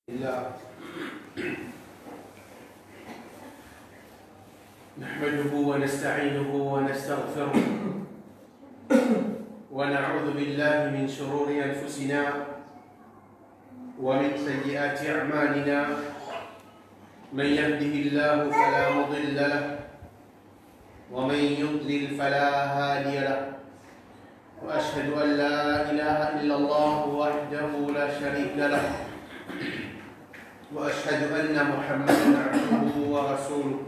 الله نحمده ونستعينه ونستغفره ونعوذ بالله من شرور أنفسنا ومن سيئات أعمالنا. من يهده الله فلا مضل له ومن يضلل فلا هادي له، وأشهد أن لا إله إلا الله وحده لا شريك له، وأشهد أن محمدًا عبده ورسوله.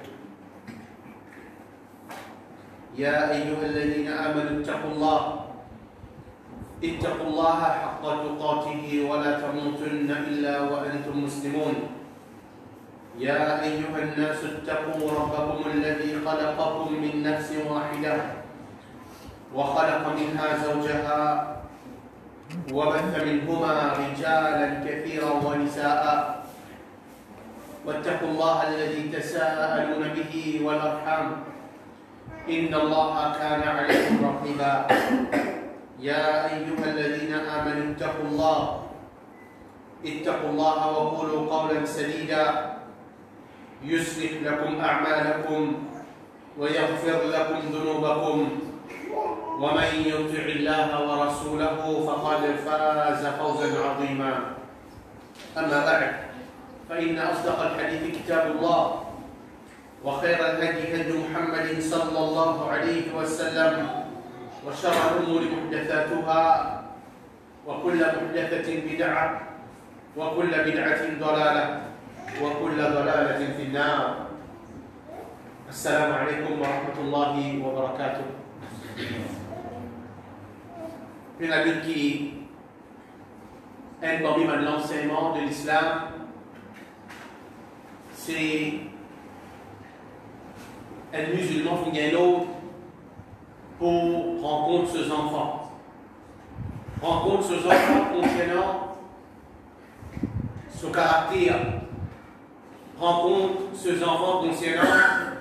يا أيها الذين آمنوا اتقوا الله حق تقاته ولا تموتن إلا وأنتم مسلمون. يا أيها الناس اتقوا ربكم الذي خلقكم من نفس واحدة وخلق منها زوجها وبث منهما رجالا كثيرا ونساء، واتقوا الله الذي تساءلون به والأرحام إن الله كان عليكم رقيبا. يا أيها الذين آمنوا اتقوا الله وقولوا قولا سديدا يصلح لكم أعمالكم ويغفر لكم ذنوبكم، ومن يطع الله ورسوله فقد فاز فوزا عظيما. أما بعد، فإن أصدق الحديث كتاب الله، وخير الهدي هدي محمد صلى الله عليه وسلم، وشر الأمور محدثاتها، وكل محدثة بدعة، وكل بدعة ضلالة، وكل ضلالة في النار. السلام عليكم ورحمة الله وبركاته. Une adulte qui embaume l'enseignement de l'islam, c'est un musulman qui vient l'autre pour rencontrer ses enfants. Rencontre ses enfants concernant son caractère. Rencontre ses enfants concernant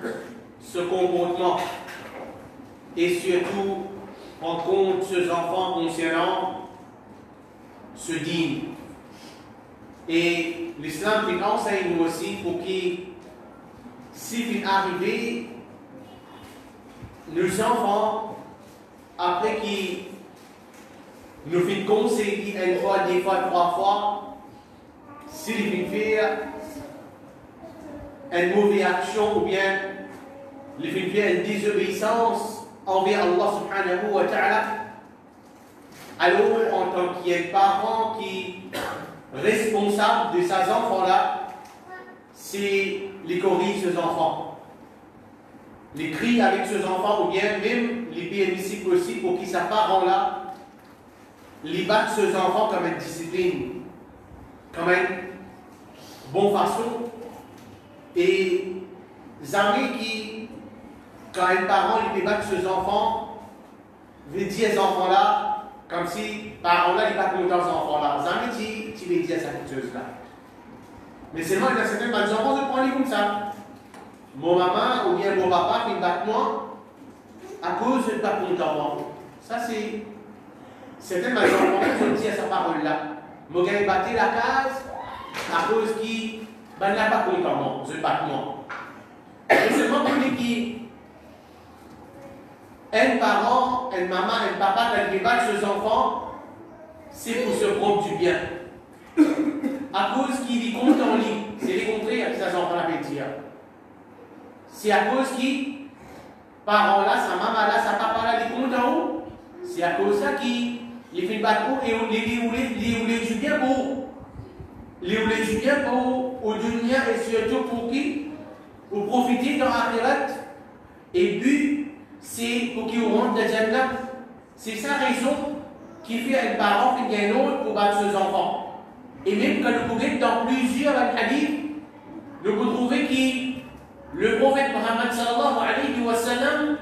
ce comportement. Et surtout, rencontre ses enfants concernant ce dîme. Et l'islam qui enseigne nous aussi pour qu'il, si arrivé, nos enfants, après qu'ils nous font conseiller une fois, deux fois, trois fois, s'ils font faire une mauvaise action ou bien ils font faire une désobéissance envers Allah subhanahu wa ta'ala, alors en tant que parent qui est responsable de ces enfants-là, c'est les corriger ses enfants. Les cris avec ses enfants, ou bien même les permissibles aussi pour que ces parents-là les battent ses enfants comme une discipline, comme une bonne façon. Et jamais qui, quand un parent il peut battre ses enfants, veut dire ces enfants-là, comme si parents-là ils battent longtemps ces enfants-là. Jamais tu veux dire cette chose-là. Mais seulement il y a certains enfants qui prennent comme ça. Mon maman ou bien mon papa qui me bat moi à cause de ne pas content. Ça c'est certains enfants qui ont dit à sa parole-là. Mon gars il battait la case à cause qu'il n'a pas content, je bat moi. Et seulement pour dire qu'un parent, une maman, un papa qui bat ses enfants, c'est pour se prendre du bien. À cause qu'il est content en lui, c'est le contraire que ces enfants-là peuvent dire. C'est à cause qui, parents-là, sa maman-là, sa papa-là, les contents, c'est à cause de ça qu'ils font battre et les voulaient du bien pour. Les voulaient du bien pour au dunya et surtout pour qui? Pour profiter dans l'akhirat. Et but, c'est pour qu'ils rentrent dans le Jannah. C'est sa raison qui fait un parent qui vient l'autre pour battre ses enfants. Et même quand nous trouvons dans plusieurs hadiths, nous pouvons trouver que le prophète Muhammad sallallahu alayhi wa sallam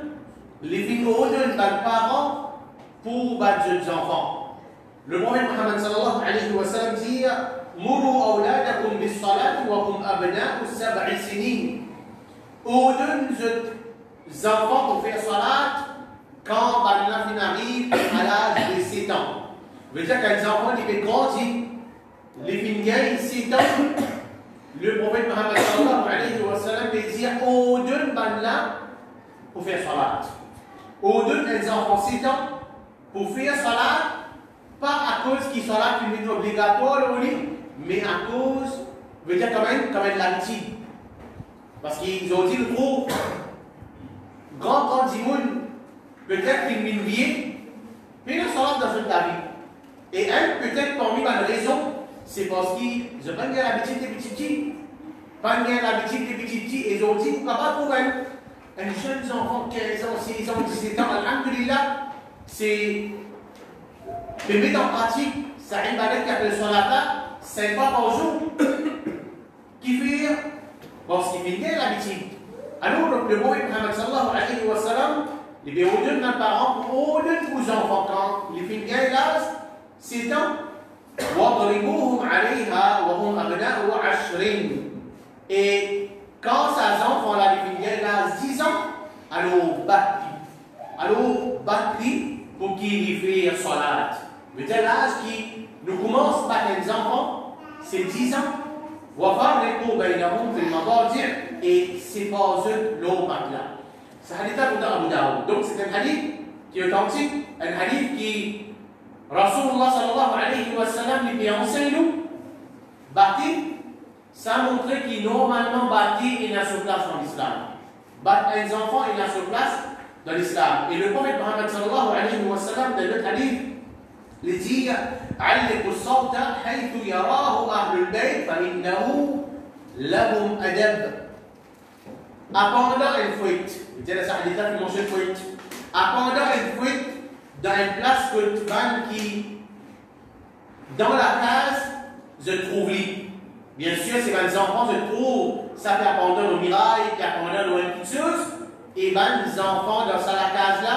les filles ordonnent par parents pour battre ses enfants. Le prophète Muhammad sallallahu alayhi wa sallam dit Mourou awladakum bis salat wa hum abna'u sab'i sinin. Ordonnent ses enfants pour faire salat quand l'enfant arrive à l'âge de 7 ans. Veut dire que les enfants ils peuvent grandir. Les filles ici 7 ans, le prophète Mohammed sallallahu alayhi wa sallam dit aux deux là pour faire salat. Aux deux les enfants 7 ans pour faire salat, pas à cause qu'ils sont là qui est obligatoire au lit, mais à cause, veut dire quand même l'habitude. Parce qu'ils ont dit le trop grand dimoun, peut-être qu'il m'y vie, mais ils sont dans une vie. Et peut-être parmi les raisons, c'est parce qu'ils n'ont pas l'habitude des petits, pas l'habitude des petits, et ils ont dit, pourquoi pas trouver un jeune enfant, 15 ans, 16 ans, 17 ans, alhamdulillah, c'est de mettre en pratique, ça ibadat qui appelle Salata, 5 fois par jour, qui fait, parce qu'il fait bien l'habitude. Alors, le prophète Muhammad sallallahu alayhi wa sallam, il dit aux deux parents, aux deux enfants, quand il fait bien l'âge, 7 ans, وَضْرِبُوهُمْ عَلَيْهَا وَهُمْ أَبْنَاءُ 10. Et quand ces enfants-là définissent bien l'âge 10 ans, alors bâti pour qu'ils fassent salat. Mais c'est l'âge qui nous commence par les enfants, c'est 10 ans. وَفَرِّقُوا بَيْنَهُمْ فِي الْمَضَاجِعِ. Et c'est pas eux l'eau là. C'est un hadith d'Abu Daoud. Donc c'est un hadith qui est authentique, un hadith qui Rasulullah sallallahu alayhi wa sallam lui enseigne nous. Bâti, ça montre qu'il normalement bâti il a sa place dans l'islam. Bâtir les enfants il a sa place dans l'islam. Et le prophète Muhammad sallallahu alayhi wa sallam dans le hadith il dit علقوا الصوت حيث يراه أهل البيت فإنه لهم أدب. Pendant une fuite, il y a des hadiths qui mentionnent fuite. Pendant une fuite, dans une place qui, dans la case, je trouve lit. Bien sûr, c'est quand les enfants se trouvent, ça fait abandonner au mirail, qui abandonne aux petites choses, et ben les enfants dans la case là,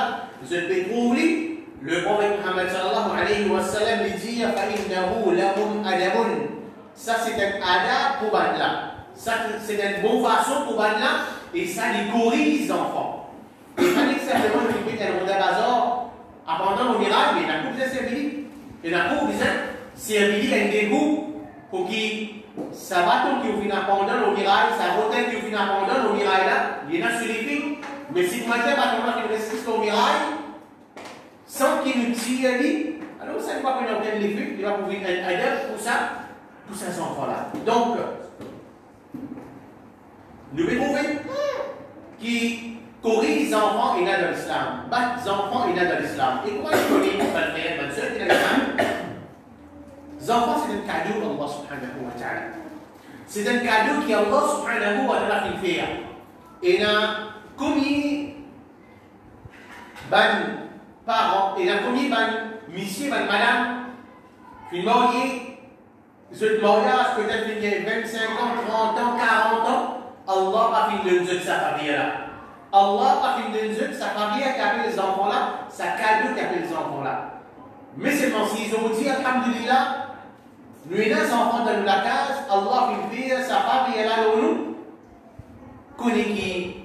je peux trouver. Le prophète Muhammad sallallahu alayhi wa sallam lui dit فَإِنَّهُ لَهُمْ أَدَبٌ. Ça c'est un adab pour là. Ça c'est une bonne façon pour là, et ça les corrige les enfants. Et pas nécessairement le fait un bazar abandonne au miracle, mais la coupe de servili. Et la coupe disait servili a un dégoût pour qui ça bâton qui vous vient abandonner au miracle, ça rotel qui vous vient abandonner au miracle là, il y en a sur les filles. Mais si vous mettez bâton là qui résiste au miracle, sans qu'il nous tire, alors ça ne va pas qu'on obtienne les vues, il va pouvoir être adepte pour ça, pour ces enfants-là. Donc, nous pouvons trouver qui corrige les enfants et là dans l'islam, bat les enfants et là dans l'islam. Et comment ils corrigent les frères, ma soeur, et dans l'islam? Les enfants, c'est un cadeau d'Allah subhanahu wa ta'ala. C'est un cadeau qu'Allah subhanahu wa ta'ala fait. Et là, combien parents, et la première monsieur, madame, une mariée, ce mariage peut-être il y a 25 ans, 30 ans, 40 ans, Allah a fait de nous sa famille là. Allah a fait de nous sa famille qui appelle les enfants là, sa cadeau qui appelle les enfants là. Mais seulement s'ils ont dit, alhamdulillah, nous avons des enfants dans la case, Allah fait sa famille là où nous, connaît qui,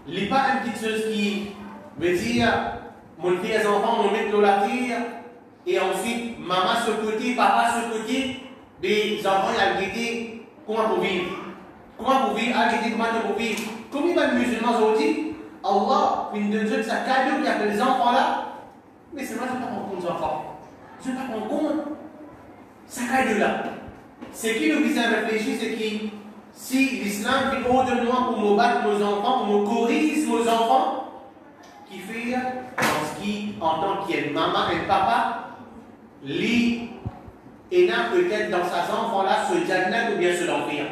il n'est pas une petite chose qui veut dire, mon fils et enfants nous mettent la tire, et ensuite, maman sur le côté, papa sur le côté, les enfants ils ont dit comment pour vivre. Comment pour vivre, comment pour vivre. Combien de musulmans ont dit, Allah, une de Dieu, sa cadeau qui appelle les enfants là, mais c'est moi, je ne vais pas prendre compte des enfants. Je ne vais pas prendre compte. Sa cadeau là. Ce qui nous vise à réfléchir, c'est que si l'islam fait au-delà de moi pour me battre nos enfants, pour me corriger nos enfants, qui fait en ce qui, en tant qu'il y a une maman et un papa, lit et n'a peut-être dans ses enfants-là ce jannat ou bien ce l'enfer.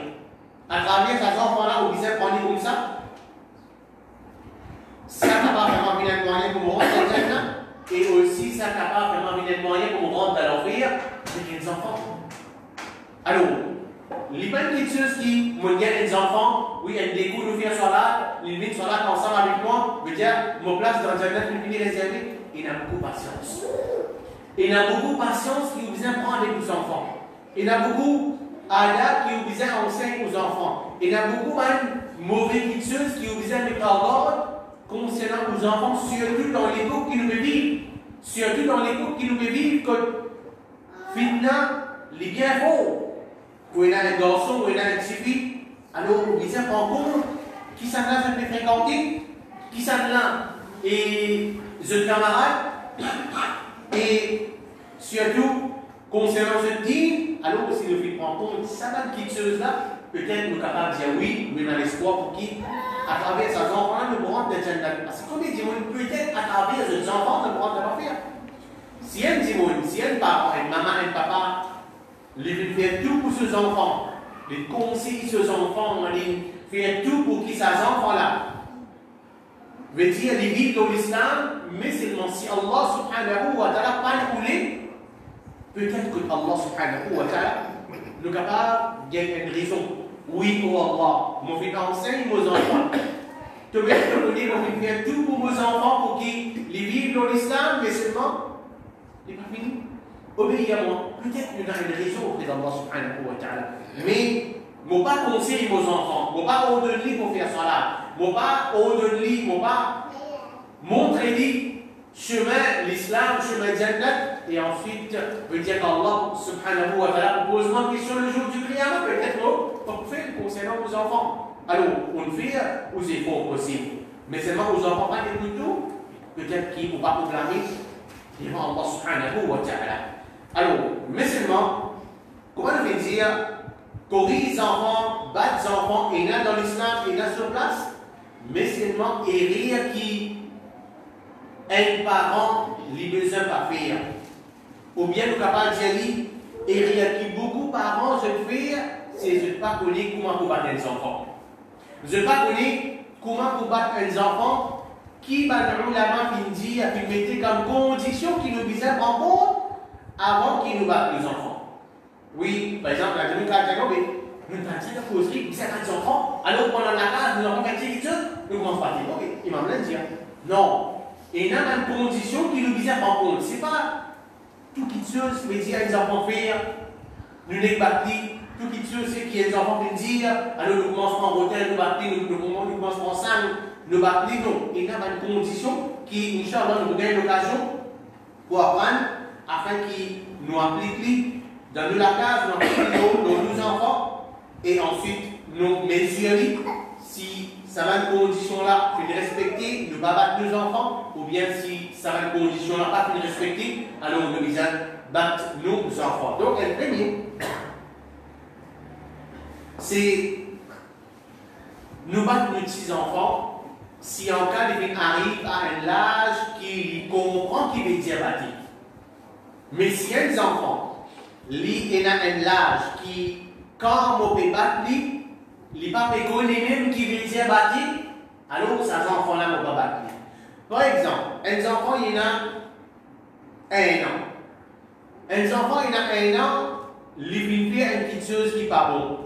À travers ces enfants-là, vous visez prendre comme ça. Ça n'a pas vraiment bien un moyen pour me rendre dans le jannat, et aussi ça n'a pas vraiment bien un moyen pour me rendre dans l'enfer, c'est les enfants. Alors, les petites choses qui me gagnent les enfants, oui, il y a des coups de faire salat, ils viennent salat ensemble avec moi, veut dire, mon place dans le jardin, je finis réservé, il a beaucoup de patience. Il a beaucoup de patience qui vous vient prendre avec vos enfants. Il a beaucoup d'adab qui vous vient enseigner aux enfants. Il a beaucoup de mauvaises choses qui vous vient mettre en ordre concernant vos enfants, surtout dans l'époque qui nous vivent. Surtout dans l'époque qui nous vivent, que fitna, les biens faux. ou il y a un garçon, ou il y a une petite fille, alors il dit en compte qui s'en a je peux fréquenter, qui s'en a et je camarade, et surtout concernant ce dîme, alors si nous faisons en compte ça va petite chose là, peut-être nous sommes capables de dire oui, mais dans l'espoir pour qui, à travers ces enfants-là, nous pourrons être Jannah. Parce que comme il dit, peut-être à travers ces enfants, nous pourrons pas faire. Si un dit, si un papa, une maman, un papa, ils veulent faire tout pour ces enfants, ils conseillent ces enfants, ils faire tout pour qu'ils ces enfants-là veut dire les vivent dans l'islam, mais seulement si Allah subhanahu wa ta'ala pas coulé, peut-être que Allah subhanahu wa ta'ala nous capable de gagner une raison. Oui, oh Allah, mon fils enseigne aux enfants. Tu veux dire, mon fils fait tout pour mes enfants pour qu'ils vivent dans l'islam, mais seulement, il n'est pas fini. Obéis à moi. Peut-être qu'il y a une raison auprès d'Allah subhanahu wa ta'ala. Mais, je ne pas conseiller aux enfants, je ne pas ordonner pour faire cela, je ne pas ordonner, je ne pas montrer chemin l'islam, chemin Jannat, et ensuite, veut dire qu'Allah subhanahu wa ta'ala pose une question le jour du Qiyamah, peut-être pour faire concernant aux enfants. Alors, on fait aux efforts possibles, mais seulement aux enfants, pas des couteaux, peut-être qu'ils ne vont pas proclamer devant Allah subhanahu wa ta'ala. Alors, mais seulement, comment on veut dire, corrige les enfants, battre les enfants, et là dans l'islam, et là sur place, mais seulement, et rire qui un parent les besoin pas faire. Ou bien nous capables de dire, et rien qui beaucoup de parents se faire, c'est je ne pas connaître comment vous battre les enfants. Je ne pas connaître comment vous battre les enfants qui va nous la main dit et puis mettez comme condition qui nous visent en compte avant qu'ils nous battent les enfants. Oui, par exemple, la démocratie, mais nous avons la causerie, vous êtes des enfants, alors pendant la case, nous avons fait quelque chose, nous commençons pas à dire, ok, il m'a dit, non. Et il y a une condition qui nous vise à prendre compte. Ce n'est pas tout qui chose, mais dire à les enfants faire, nous n'est pas dit, tout qui chose, c'est qu'il y a des enfants qui dire, alors nous commençons en retard, nous battons, nous commençons ensemble, nous battons, non. Il y a une condition qui, Inch'Allah, nous donne l'occasion pour apprendre, afin qu'ils nous appliquent dans la case, nous appliquent nos enfants, et ensuite nous mesurons si ça va une condition là, il faut respecter, ne pas battre nos enfants, ou bien si ça va une condition là, pas respecter, alors nous devons battre nos enfants. Donc, le premier, c'est nous battre nos petits enfants si en cas de arrive à un âge qui comprend qu'il veut dire battre. Mais si un enfant, il a un âge qui, quand on peut battre, les papas connaissent même qui veut dire battre, alors ces enfants-là ne vont pas battre. Par exemple, un enfant, il a 1 an. Un enfant, il a 1 an, il vient faire une petite chose qui n'est pas bon.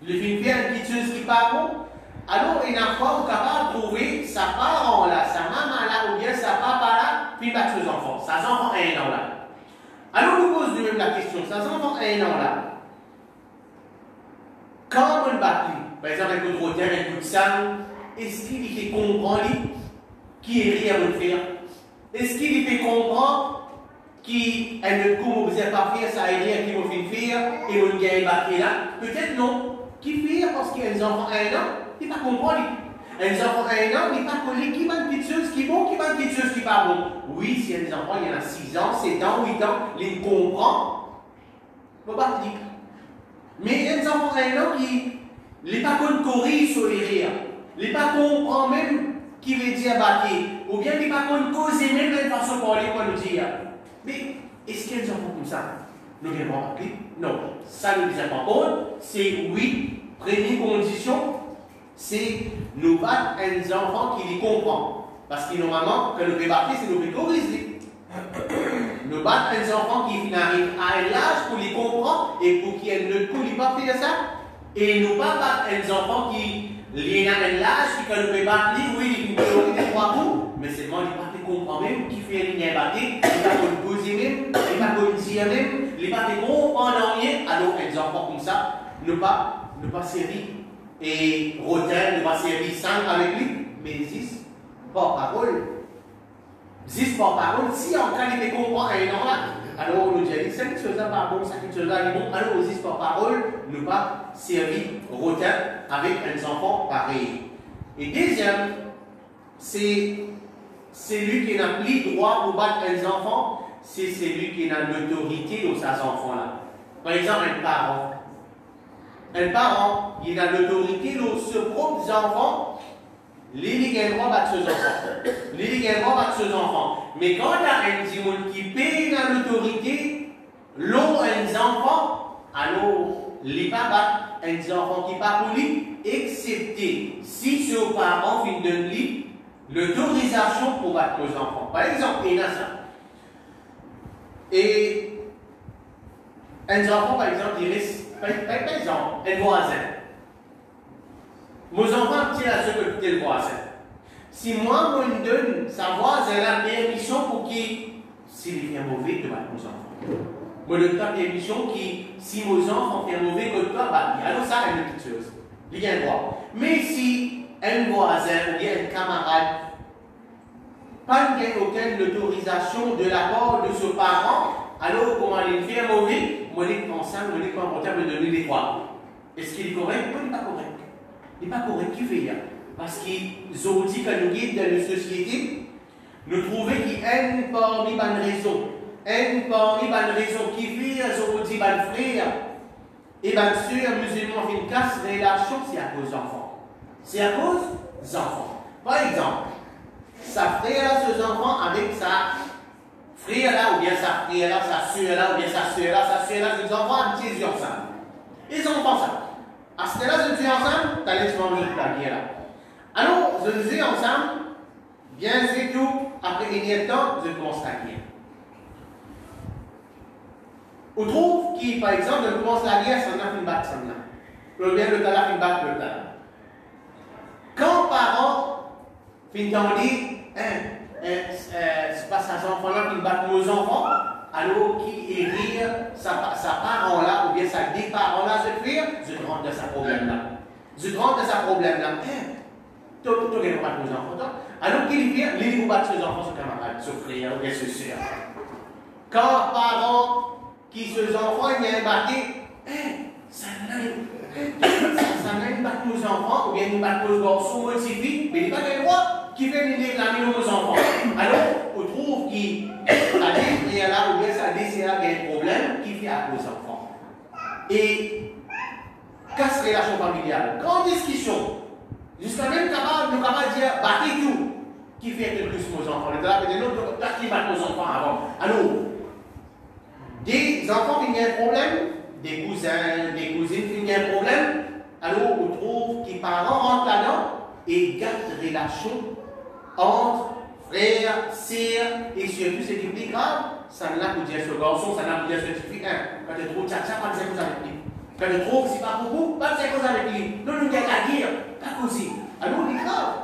Il vient faire une petite chose qui n'est pas bon. Alors, il n'a pas capable de trouver sa parent là, sa maman là, ou bien sa papa là, puis battre ses enfants. Ses enfants 1 an là. Alors, on nous pose nous-mêmes la question, ses enfants 1 an là, quand on bat lui, par exemple un coup de rotin, un coup de sang, est-ce qu'il peut comprendre qui est rien à le faire? Est-ce qu'il peut comprendre qui est le coup, vous n'avez pas faire, ça est rien qui vous fait faire, et on gagne battre là? Peut-être non. Qui fait parce qu'il y a des enfants 1 an, il ne peut pas comprendre. Un enfant 1 an, il ne peut pas connaître qui va une petite chose qui est bon, qui va une petite chose qui n'est pas bon. Oui, s'il y a des enfants, il y en a 6 ans, 7 ans, 8 ans, ils comprennent, il ne peut pas dire. Mais il y a des enfants 1 an qui ne pas corriger sur les rires, ils ne pas comprendre même qui veut dire battre, ou bien ils ne pas causer même de façon pour parler pour nous dire. Mais est-ce qu'il y a des enfants comme ça? Nous ne devons pas appeler? Non. Ça ne nous dit pas compte, c'est oui, première condition, c'est nous battre un enfant qui les comprend. Parce que normalement, quand nous devons battre, c'est nous devons corriger. Nous battre un enfant qui arrive à un âge pour les comprendre et pour qu'il ne puisse pas faire ça. Et nous pas battre un enfant qui est à un âge qui quand nous devons battre, oui, il peut des 3 coups, mais seulement il ne pas comprendre même, qui fait une ligne à battre, il ne pas poser même, il ne pas dire même, il ne pas comprendre rien. Alors, un enfant comme ça, ne pas servir. Et retard, ne pas servir 5 avec lui, mais 10 par parole. 10 par parole, si en cas il comprend un an là, Alors, on nous dit, ça qui se pas bon, ça qui se là, bon. Alors, aux histoires paroles, nous pas servir rotin avec un enfant pareil. Et deuxième, c'est celui qui n'a plus droit pour battre un enfant, c'est celui qui a l'autorité de ses enfants-là. Par exemple, un parent. Un parent, il a l'autorité de ses propres enfants. Il a le droit de battre ses enfants. Il a le droit de battre ses enfants. Mais quand il y a un dimanche qui paye l'autorité, l'eau un enfant, alors il ne pas battre un enfant qui pas pour lui, excepté si ce parent vient de lui l'autorisation pour battre les enfants. Par exemple, il y a ça. Et un enfant, par exemple, il reste, par exemple, un voisin. Mes enfants tirent à ce que tu es le voisin. Si moi, je me donne sa voisin la permission pour qu'il, s'il fait mauvais, de battre mes enfants. Je donne la permission qui, si mes enfants font mauvais, que toi, bah, alors ça, c'est une petite chose. Il y a un droit. Mais si un voisin ou bien un camarade pas aucune autorisation de la part de ce parent, alors comment il fait mauvais, moi je ensemble, je comportement me donner des droits. Est-ce qu'il est correct? Non, il n'est pas correct. Il n'est pas correct, qui fait? Parce qu'ils ont dit que nous guide dans la société, nous trouvons qu'il y a une parmi les raisons. Une parmi les raisons qui fait, ils ont dit, les frères et les sœurs musulmans font une casse relation, c'est à cause des enfants. C'est à cause des enfants. Par exemple, sa frère là, ses enfants avec sa frère là, ou bien sa frère là, sa soeur là, ou bien sa soeur là, ses enfants ils ensemble. Ils ont pensé ça. À ce là, ils sont ensemble, tu as les la guerre là. Alors, ils sont ensemble, bien sûr, tout, après un temps, ils commencent la guerre. On trouve qui, par exemple, ils commencent la guerre, ça n'a pas une batte, ça n'a. Ou bien le talent, une batte, le talent. Quand parents finissent dit, c'est pas sa enfant-là qui bat nos enfants, alors qui est rire sa parent-là, ou bien sa des parents-là, se faire, je rentre dans sa problème-là. Je rentre dans sa problème-là. Tu ne pas nos enfants. Alors qu'il vient, il va battre ses enfants, ses camarades, ses frères, ou bien ses soeurs. Quand parents qui ses enfants viennent battre, ça n'a pas nos enfants, ou bien nous battre nos garçons, nos filles, mais il n'y a pas de droit qui fait nous réclamer nos enfants. Alors, on trouve qu'il a des là, ou bien ça décide là, il y a un problème qui fait à nos enfants. Et casse relation familiale. Grande discussion. Jusqu'à même capable de dire, battez tout. Qui fait que plus nos enfants? Le drap de l'autre, qui bat nos enfants avant. Alors, des enfants qui ont un problème, des cousins, des cousines qui ont un problème, alors on trouve que les parents rentrent là-dedans et gardent relation entre frères, sœurs et surtout ce qui est plus grave, ça n'a pas dire ce garçon, ça n'a pas dire ce petit fille. Quand tu trouves tcha, pas de cause avec lui. Quand tu trouves si pas beaucoup, pas de cause avec lui. Non, nous avons qu'à dire, pas causer. Alors, les graves.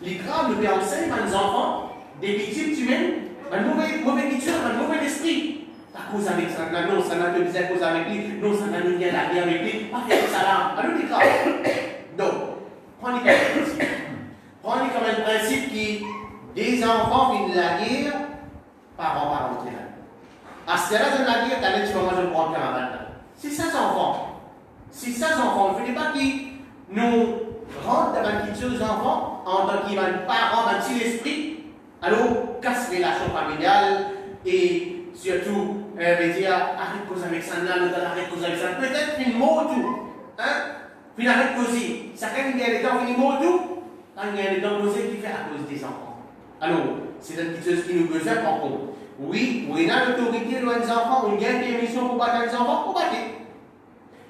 Les graves nous enseignent à nos enfants des petites humaines, un mauvais culture, un mauvais esprit. Pas cause avec ça, non, ça n'a pas de cause avec lui, non, ça n'a pas de lien avec lui, pas faire ça là. Alors, les graves. Donc, prenez comme principe. Prenez comme un principe qui, des enfants viennent de la guerre, parents pas rentrer là. À ce là de la guerre, tu as dit, tu vas manger pour un camarade. C'est ça, enfants. C'est ça, enfants. Il ne faut pas qu'ils nous rentrent dans la culture des enfants en tant qu'ils sont parents, dans petit esprit. Alors, casse les relations familiales et surtout, dire, arrête de causer avec ça, l'autre arrête de causer avec ça. Peut-être une mot tout. Hein? Puis arrête de causer. Chacun qui a les temps, une mot tout. Il y a des dangers qui fait à cause des enfants. Alors, c'est une petite chose qui nous besoin prendre compte. Oui, on a l'autorité de nos enfants, on gagne des missions pour battre les enfants, pour battre.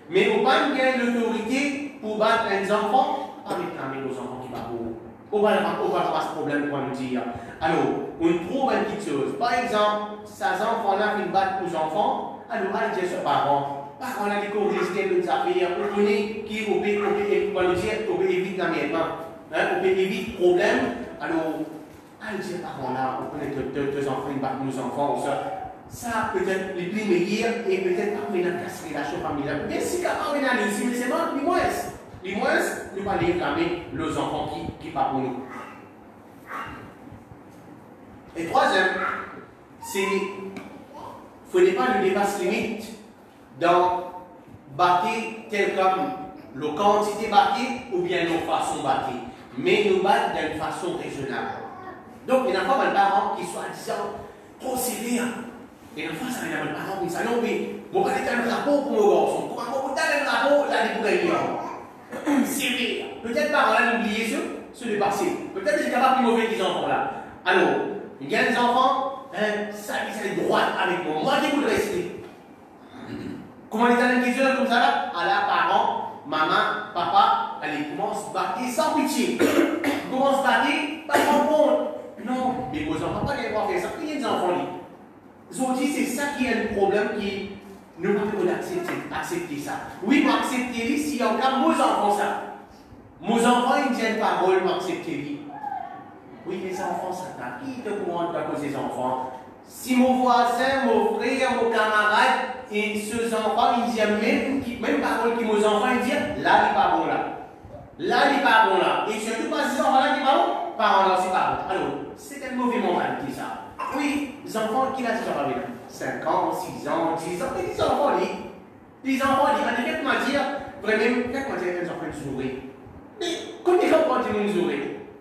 Mais on pas gagne l'autorité pour battre les enfants, pas réclamer nos enfants qui battent pour. On va pas ce problème pour nous dire. Alors, on trouve une petite chose. Par exemple, ces enfants-là qui battent nos enfants, alors allez dire ce parent. Parents là qui corrigent des affaires, on connaît qui on peut éviter l'amièvement. On peut éviter le problème. Alors, allez dire parents là, on connaît deux enfants, ils battent nos enfants, ça peut-être les plus meilleurs et peut-être pas venir casser la relation familiale. Mais si quand on a réussi, mais c'est bon, les moins, nous allons les réclamer les enfants qui partent pour nous. Et troisième, c'est ne faut pas le dépasse limite dans bâtir tel comme la quantité bâtie ou bien nos façons bâties, mais nous battre d'une façon raisonnable. Donc, il n'y a pas de parents qui soient disant trop sévères. Et une fois, ça vient de parents qui disent non, mais je vais faire un rapport pour mon garçon. Comment vous avez un rapport là pour gagner sévère. Peut-être parents là, n'oubliez ce dépassé. Peut-être que c'est capable de mauvais des enfants là. Alors, il y a des enfants, ça est droit avec moi. Moi, j'ai beaucoup de respect. Comment les talents qui sont comme ça là? À la parent, maman, papa, allez, commence à battre sans pitié. Commence à battre, pas de compte. Non, mais vos enfants, pas les voir faire ça. Il y a des enfants là. Aujourd'hui, c'est ça qui est le problème qui nous pouvons accepter ça. Oui, moi accepter si en cas, mes enfants ça. Mes enfants, ils tiennent parole, moi accepter. Oui, les enfants, ça t'a qui te courant à cause des enfants. Si mon voisin, mon frère, mon camarade, et ceux enfants, ils disent même parole qui mes enfants, ils disent là, il n'est pas bon là. Là, il n'est pas bon là. Et surtout pas ces enfants-là qui parlent, parents là, c'est pas bon. Alors, c'est un mauvais moment qui ça. Oui, les enfants qui l'ont déjà avec 5 ans, 6 ans, 10 ans, mais les enfants, les enfants, on dire, vraiment, qu'est-ce que les enfants jouent? Mais quand les enfants jouent,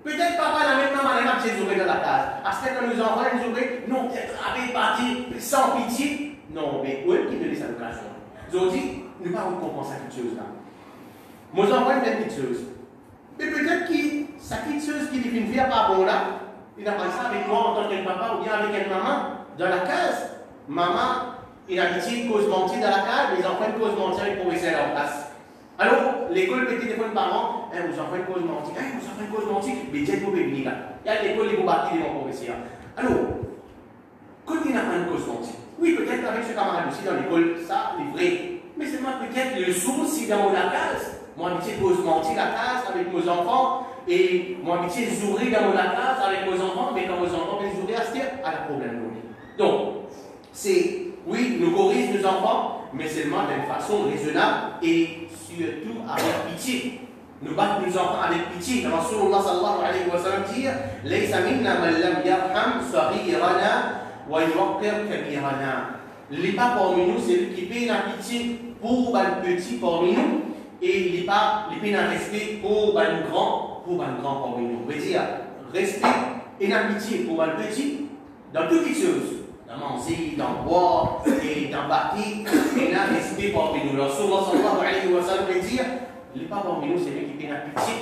peut-être papa la même maman n'a pas joué dans la case. Est-ce que nos enfants jouent? Non, peut-être avec parti sans pitié. Non, mais où est-ce qu'ils donnent cette occasion? Aujourd'hui, nous ne pouvons pas compenser cette chose-là. Mes enfants, ils font une petite chose. Mais peut-être que cette petite chose qui est une vie à pas bon là, il a pas ça avec moi en tant que papa ou bien avec une maman dans la case. Maman, il a dit cause mentir dans la case, les enfants cause mentir, ils pourraient rester à leur place. Alors, l'école peut téléphoner parents, vous enfants cause mentir, vous enfants cause mentir, mais Dieu vous venir là. Il y a l'école, ils vont bâtir, ils vont progresser. Alors, quand il n'a pas une cause mentir, oui, peut-être avec ce camarade aussi dans l'école, ça, c'est vrai. Mais c'est moi peut-être le souci dans la case. Moi, habitué cause mentir la case avec mes enfants. Et moi, habitué jouer dans la classe avec mes enfants, mais quand mes enfants viennent jouer à ce à la problème. Donc, c'est, oui, nous corrigeons nos enfants, mais seulement d'une façon raisonnable et surtout avec pitié. Nous battons nos enfants avec pitié. Rasulullah sallallahu alayhi wa sallam dit Laysa minna man lam yarham saghirana wa yuwaqqir kabirana. Les pas parmi nous, c'est lui qui paye la pitié pour les petits parmi nous, et les pas la respect pour les grands. Pour un grand parmi nous. On veut dire respect et l'amitié pour un petit dans toutes les choses. Dans manger, dans boire et dans bâtir. Et un respect parmi nous. Alors, souvent, sallallahu alayhi wa sallam veut dire les pas parmi nous, c'est lui qui fait la pitié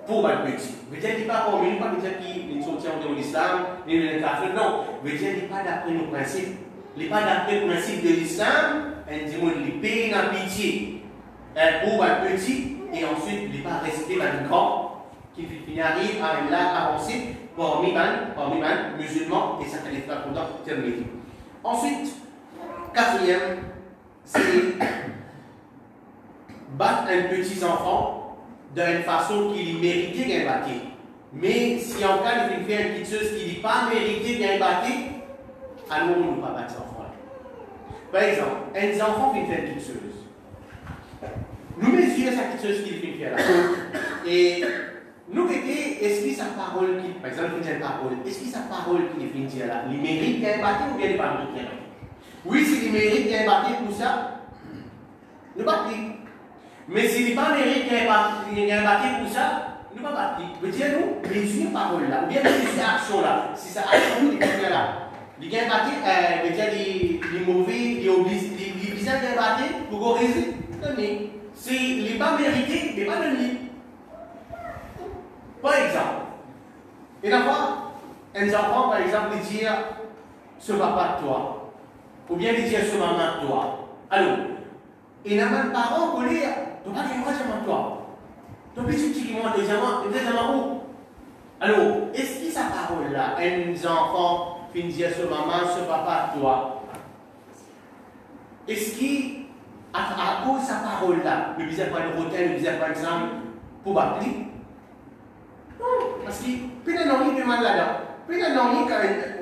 pour un petit. Veut dire les pas parmi nous, pas veut dire qu'ils sont de l'islam, ni de l'État. Non. Veut dire les pas d'après nos principes. Les pas d'après le principe de l'islam, ils disent les payer la pitié pour un petit et ensuite les pas respect un grand. Qui arrive à une large avancée parmi les musulmans et ça ne pas content terminé. Ensuite, quatrième, c'est battre un petit enfant d'une façon qu'il méritait bien battre. Mais si en cas il fait une petite chose qui n'est pas mérité bien battre, alors on ne peut pas battre cet enfant. Par exemple, un enfant qui fait une petite chose. Nous mesurons cette petite chose qu'il fait faire là. Et nous, est-ce que sa parole, par exemple, il une parole, est-ce que sa parole qui est finie là, il mérite bien battre ou bien il pas mérite? Oui, s'il mérite bien battre pour ça, nous battons. Mais s'il n'est pas mérite bien battre pour ça, nous ne pas battre. Veut dire nous, mesurer parole là, ou bien mesurer action là. Si ça action qui est là, il vient battre, veut dire les mauvais, les obligés bien battre pour corriger. Donner. S'il n'est pas mérité, il n'est pas donné. Par exemple, il y a un enfant, par exemple, il dit ce papa de toi, ou bien il dit ce maman de toi. Alors, il y a un parent qui dit tu vas dire moi j'aime toi. Tu petit qui moi deuxièmement où? Alors, est-ce que sa parole là, un enfant qui dit ce maman, ce papa de toi, est-ce qu'à cause de sa parole là, le visage pas de rotel, le visage pas de sang, pour battre? Non, parce que peut-être non, il demande là-dedans. Peut-être non,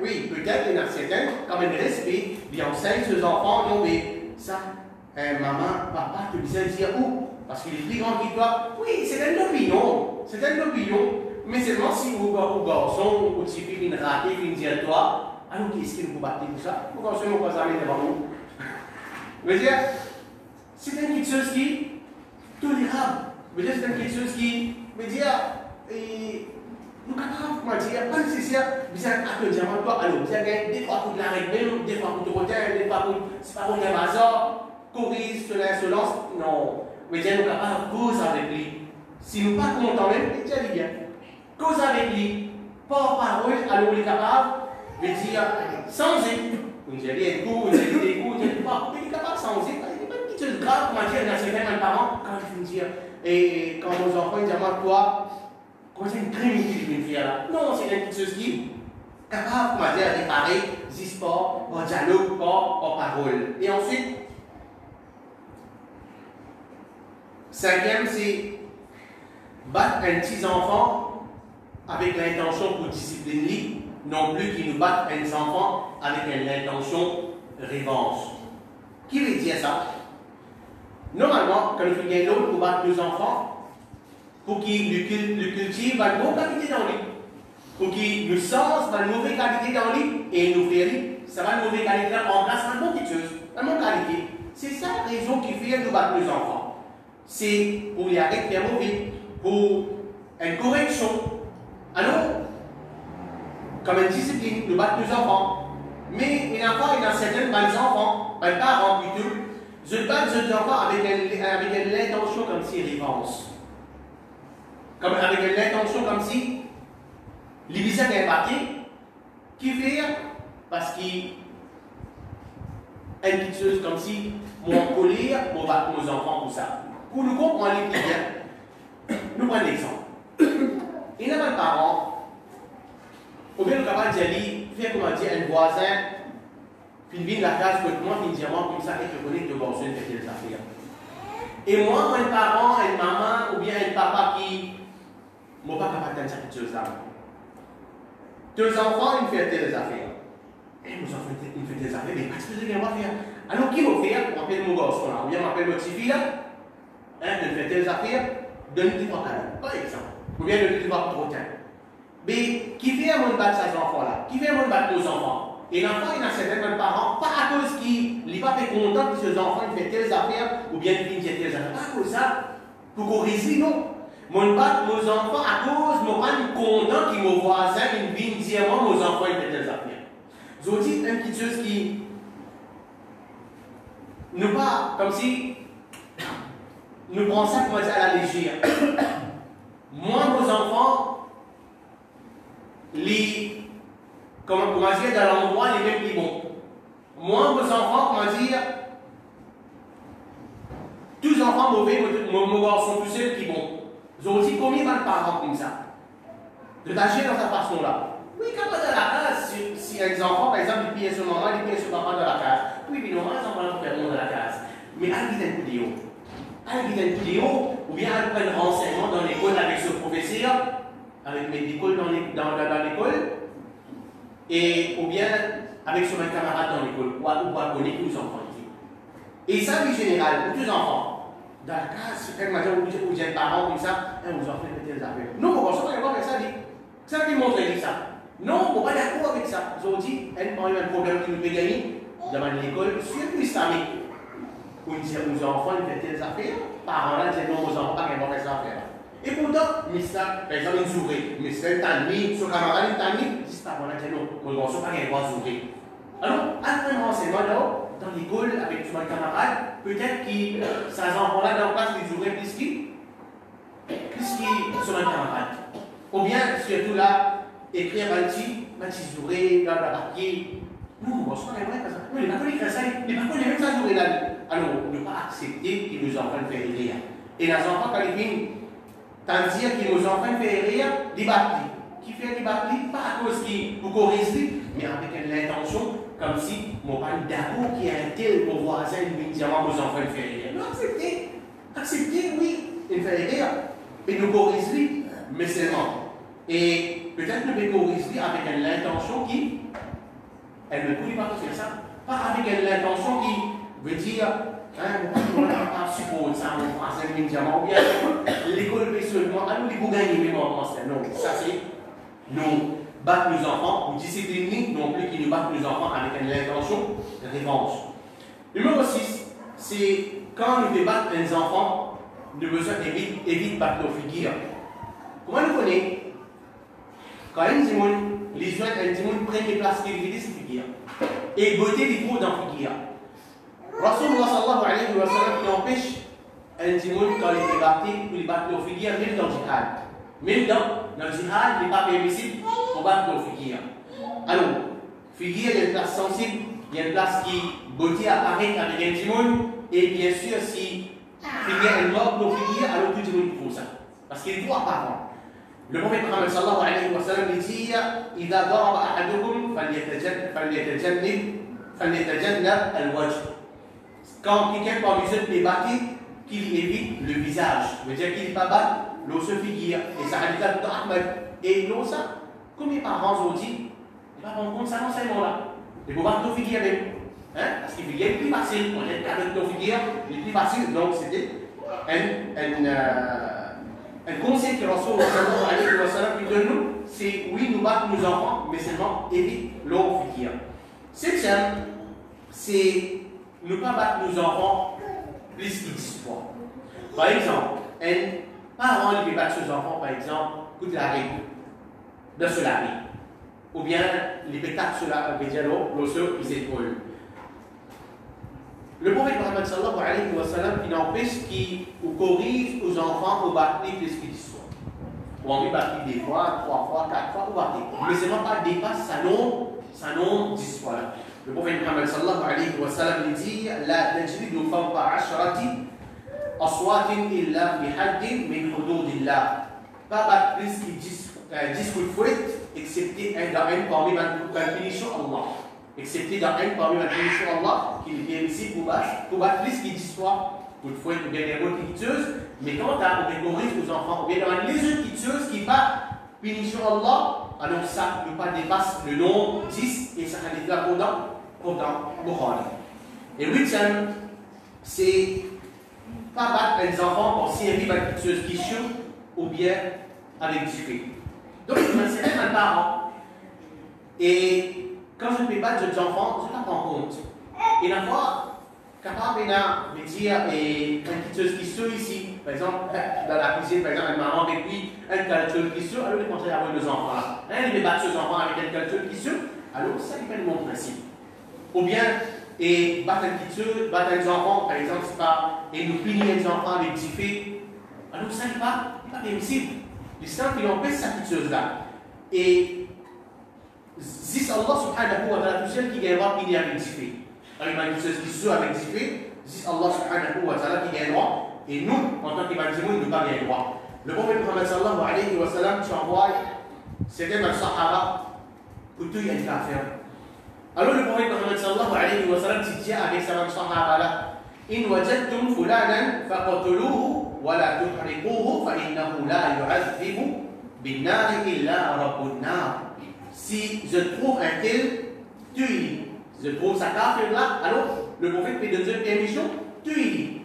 oui, peut-être il y en a certains, quand même respect, ils enseignent aux enfants, non, mais ça, maman, papa, tu peux dire où? Parce qu'il est plus grand que toi. Oui, c'est une opinion, mais seulement si vous, garçon, ou si vous une ratée, qui dit à toi, Alors, qu'est-ce qu'il nous battre pour ça? Pourquoi on se met pas amis devant nous? Je veux dire, c'est une petite chose qui est tolérable. Je veux dire, c'est une petite chose qui, je veux dire, nous sommes capables, comment dire, pas nécessaire, vous avez un diamant, toi, alors, vous avez des fois pour de la règle, des fois pour te retenir, des fois pour, c'est pas pour un hasard, corrige sur l'insolence, non. Je veux dire, nous sommes capables de cause avec lui. Si nous ne sommes pas contents même, il dit bien. Cause avec lui, par parole, alors on est capable de dire, sans eux. Vous avez dit un coup, vous avez dit des coups, vous avez dit pas, il est capable sans eux. Il n'y a pas de petite chose grave, comment dire, il y a certains parents, quand ils finissent dire, et quand nos enfants ils disent, toi, quand c'est une crime qui vient faire là. Non, c'est une petite chose qui est capable, comment dire, de réparer, des sports, en dialogue, en parole. Et ensuite, cinquième, c'est battre un petit enfant avec l'intention pour discipliner, non plus qu'il nous batte un enfant avec l'intention revanche. Qui veut dire ça? Normalement, quand nous faisons l'autre pour battre nos enfants, pour qu'ils le cultivent une bonne qualité dans lui, pour qu'ils nous sensent une mauvaise qualité dans lui et nous faire, ça va une mauvaise qualité en place une bonne quelque chose, une bonne qualité. C'est ça la raison qui fait nous battre nos enfants. C'est pour y arrêter de faire mauvais, pour une correction. Alors, comme une discipline, nous battons nos enfants. Mais il y a encore certains enfants, les parents plutôt, je bats nos enfants avec l'intention comme si réponse. Comme avec l'intention comme si les visages d'un papier qui fait parce qu'il une petite chose comme si moi en colère, on va nos enfants pour ça. Pour nous comprendre les clients, nous prenons l'exemple. Il y a un parent, ou bien le camarade dit, fait comment dire, un voisin, puis il vient de la case, que moi, il dit, moi, comme ça, et je connais que bon, je fais des affaires. Et moi, un parent, une maman, ou bien un papa qui ne m'a pas capable de cette chose-là. Deux enfants, ils font des affaires. Et nos enfants, ils font des affaires, mais qu'est-ce que je vais faire? Alors, qui va faire? On appelle mon garçon là, ou bien on appelle notre fille là, de faire des affaires, donne-lui trois câlins, par exemple. Ou bien donne-lui trois protéines. Mais qui fait un monde battre ces enfants-là? Qui fait un monde battre nos enfants? Et l'enfant, il a certains parents, pas à cause qu'il n'est pas fait content que ses enfants fassent telles affaires, ou bien qu'il fasse telles affaires. Pas à cause de ça, pour qu'on réussisse, non. Mon battre nos enfants à cause, mon pas content que mon voisin, il vienne dire, moi, nos enfants, ils font telles affaires. Je vous dis une petite chose qui. Nous pas, comme si. Nous prenons ça comme à la légère. Moi, nos enfants, comment dire, dans l'endroit les mêmes qui vont. Moi, vos enfants, comment dire, tous les enfants mauvais, mon garçon, tous ceux qui vont. Ils ont dit combien de parents comme ça? De t'agir dans cette façon-là. Oui, quand on est dans la case, si un enfant, par exemple, il pille sur maman, il pille sur papa dans la case. Oui, évidemment, les enfants vont faire le monde dans la case. Mais allez dire un coup de haut. Allez dire un coup de haut, ou bien allez prendre un renseignement dans l'école avec ce professeur, avec mes écoles dans l'école, et ou bien avec son camarade dans l'école, ou à connaître tous les enfants ici. Et ça, en général, pour tous les enfants, dans la case, quand matin où j'ai un parent comme ça, vous enfants faites des affaires. Non, on va pas avec ça, dit. Ça qui montre ça. Non, on ne va pas d'accord avec ça. Ils ont dit, un problème qui nous peut gagner devant l'école, surtout islamique. Où ils disent aux enfants, ils font telles affaires, parents là disent non aux enfants, pas qu'ils vont faire ces affaires. Et pourtant, par exemple, une souris, mais c'est un tanni, son camarade est tanni, ils disent parents là disent non, aux enfants, pas qu'ils vont s'ouvrir. Alors, après un renseignement dans l'école avec son camarade, peut-être que ces enfants-là, dans la classe, ils ouvraient plus qu'ils sont un camarade. Ou bien, surtout là, écrire un petit zouré dans le papier. Non, on ne se pas comme ça. Non, les parents écrivent ça, les parents les mêmes ça zouré là. Alors, on ne peut pas accepter que nos enfants fassent rire. Et les enfants, quand ils viennent, tant dire que nos enfants font rire, des batteries. Qui fait des batteries, pas à cause qu'ils pour corriger, mais avec l'intention, comme si mon père d'accord qui est un tel, mon voisin, il vient dire, nos enfants font rire. Non, acceptez. Acceptez, oui, ils font rire. Et nous corriger, mais seulement. Et peut-être nous pouvons corriger avec l'intention qui, elle ne pouvait pas faire ça, pas avec l'intention qui veut dire, on ne peut pas supporter ça, on va faire un diamant, ou bien l'école peut seulement, alors il faut gagner, mais non, ça c'est, non, battre nos enfants, ou discipliner non plus qui nous battent nos enfants avec une intention de revanche. Numéro 6, c'est quand nous débattons les enfants, nous besoin évite battre nos figures. Comment nous connaissons? Quand les jeunes prennent les places qu'ils visent ces figures. Et beauté des trous dans figure. Rasulullah sallallahu alayhi wa sallam qui empêche un djimoun quand il est battu, pour les battre nos figures, même dans le jihad. Même dans le jihad, il n'est pas permissible pour battre nos figures. Alors, figure, il y a une place sensible, il y a une place qui beauté apparaît avec un djimoun, et bien sûr, si figure est mort, nos figures, alors tout le djimoun trouve ça. Parce qu'il est tout apparent. Le prophète Muhammad sallallahu alayhi wa sallam dit إذا ضرب أحدكم فليتجنب الوجه. Quand quelqu'un parmi eux est battu, qu'il évite le visage. Ça veut dire qu'il n'est pas battu, l'eau se figure. Et ça a dit Ahmed. Et l'eau, ça, comme les parents ont dit, ils ne vont pas compte ça dans ces mots-là. Ils ne vont pas te figure même. Parce qu'il est plus facile. On est avec nos figures, il est plus facile. Donc c'était un conseil que Rasulullah sallallahu alayhi wa sallam donne nous, c'est oui, nous battons nos enfants, mais seulement évite leur figure. Septième, c'est ne pas battre nos enfants plus qu'ils disent. Par exemple, un parent qui bat ses enfants, par exemple, coûte la règle de se laver. Ou bien les pétards sur la l'osseux, ils s'épaulent. Le prophète Muhammad sallallahu alayhi wa sallam, il empêche qu'il corrige aux enfants au battre plus qu'ils disent. Ou on peut battre des fois, 3 fois, 4 fois, ou battre. Mais ce n'est pas dépasse sa non 10 fois. Le prophète Muhammad sallallahu alayhi wa sallam dit La tajlidu fawqa ashrati aswatin illa bi haddin min hududillah. Pas battre plus qu'ils 10 coups de fouette, excepté dans un parmi la punition Allah. Excepté dans un parmi la punition Allah, qui est bien ici pour battre plus qu'ils 10 fois, coups de fouette ou bien des mots qui tuent. Mais quand on corrige aux enfants, ou bien dans les autres qui tuent, qui battent punition Allah, alors ça ne pas dépasse le nom 10 et ça a été là pendant Bukhari. Et huitième, c'est pas battre les enfants en série avec qui chute ou bien avec du fait. Donc, c'est même un parent. Et quand je ne peux battre les enfants, je la prends compte. Et la fois, capable de dire une petite qui saute ici, par exemple, dans la cuisine, par exemple, une maman avec lui, un calcul qui saute, alors il conseille à avoir deux enfants là. Il peut battre ses enfants avec un calcul qui saute, alors ça dépend de mon principe. Ou bien, et battre un petit saut, battre les enfants, par exemple, c'est pas, et nous punir les enfants avec du fait, alors ça n'est pas permissible. L'islam qui empêche cette petite chose-là. Et si Allah subhanahu wa ta'ala tout seul qui gagnera punir avec du fait. Alors il y a une chose qui saute avec du fait, si Allah subhanahu wa ta'ala qui gagnera, et nous, en tant qu'évangélistes, nous ne pas bien droit. Le prophète Muhammad sallallahu alayhi wa sallam, tu envoies, c'était un sahaba, que tout y a une affaire. Alors le prophète Muhammad sallallahu alayhi wa sallam dit avec sa sahaba là, إن وجدتم فلانا فقتلوه ولا تحرقوه فإنه لا يعذب بالنار إلا رب النار. Si je trouve un tel, tuez-le. Si je trouve sa kafir là, alors le prophète peut donner une permission, tuez-le.